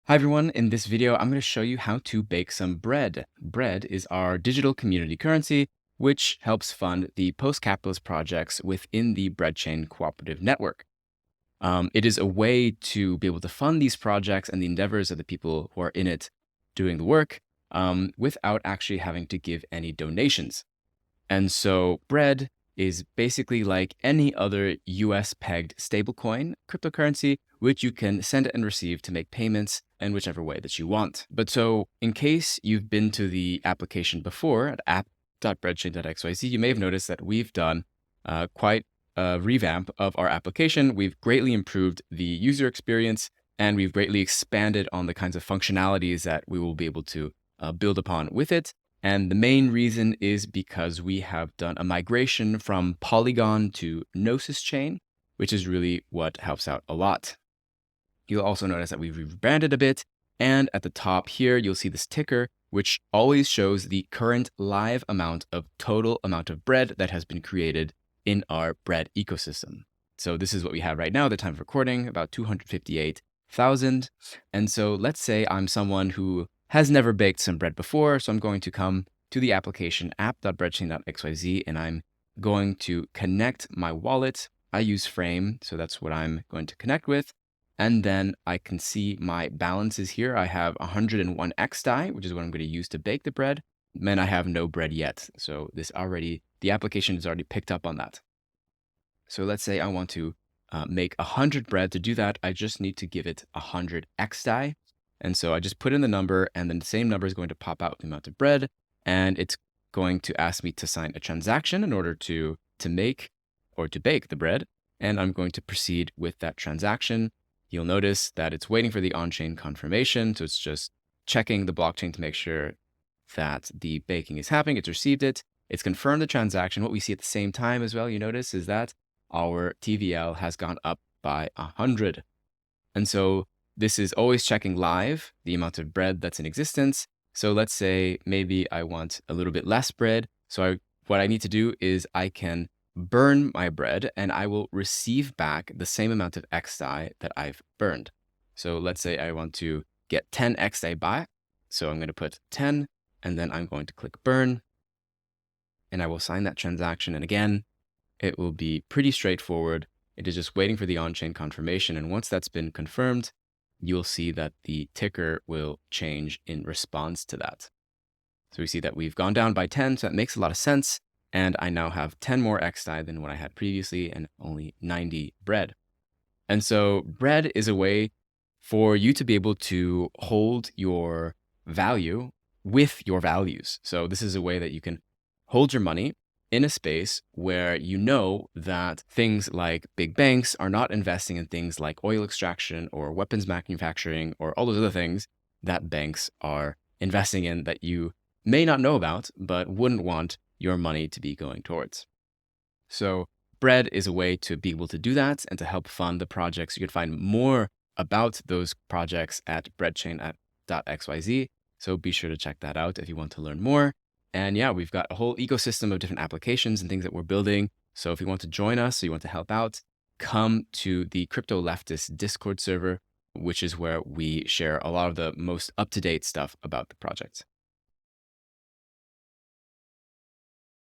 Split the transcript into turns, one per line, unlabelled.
Hi everyone, in this video, I'm going to show you how to bake some bread. Bread is our digital community currency, which helps fund the post-capitalist projects within the Breadchain Cooperative network. It is a way to be able to fund these projects and the endeavors of the people who are in it doing the work without actually having to give any donations. And so Bread is basically like any other US pegged stablecoin cryptocurrency, which you can send and receive to make payments in whichever way that you want. But so in case you've been to the application before at app.breadchain.xyz, you may have noticed that we've done quite a revamp of our application. We've greatly improved the user experience, and we've greatly expanded on the kinds of functionalities that we will be able to build upon with it. And the main reason is because we have done a migration from Polygon to Gnosis Chain, which is really what helps out a lot. You'll also notice that we've rebranded a bit. And at the top here, you'll see this ticker, which always shows the current live amount of total amount of bread that has been created in our bread ecosystem. So this is what we have right now, the time of recording, about 258,000. And so let's say I'm someone who has never baked some bread before. So I'm going to come to the application app.breadchain.xyz, and I'm going to connect my wallet. I use Frame, so that's what I'm going to connect with. And then I can see my balances here. I have 101 xDAI, which is what I'm going to use to bake the bread. And I have no bread yet. So the application has already picked up on that. So let's say I want to make 100 bread. To do that, I just need to give it 100 xDAI. And so I just put in the number, and then the same number is going to pop out the amount of bread. And it's going to ask me to sign a transaction in order to make or to bake the bread. And I'm going to proceed with that transaction. You'll notice that it's waiting for the on-chain confirmation. So it's just checking the blockchain to make sure that the baking is happening. It's received it. It's confirmed the transaction. What we see at the same time as well, you notice, is that our TVL has gone up by 100. And so this is always checking live the amount of bread that's in existence. So let's say maybe I want a little bit less bread. So what I need to do is I can burn my bread, and I will receive back the same amount of xDAI that I've burned. So let's say I want to get 10 xDAI back. So I'm going to put 10, and then I'm going to click burn, and I will sign that transaction. And again, it will be pretty straightforward. It is just waiting for the on-chain confirmation. And once that's been confirmed, you'll see that the ticker will change in response to that. So we see that we've gone down by 10, so that makes a lot of sense. And I now have 10 more xDAI than what I had previously, and only 90 bread. And so bread is a way for you to be able to hold your value with your values. So this is a way that you can hold your money in a space where you know that things like big banks are not investing in things like oil extraction or weapons manufacturing or all those other things that banks are investing in that you may not know about, but wouldn't want your money to be going towards. So Bread is a way to be able to do that and to help fund the projects. You can find more about those projects at breadchain.xyz. So be sure to check that out if you want to learn more. And yeah, we've got a whole ecosystem of different applications and things that we're building. So if you want to join us, or you want to help out, come to the Crypto Leftist Discord server, which is where we share a lot of the most up-to-date stuff about the project.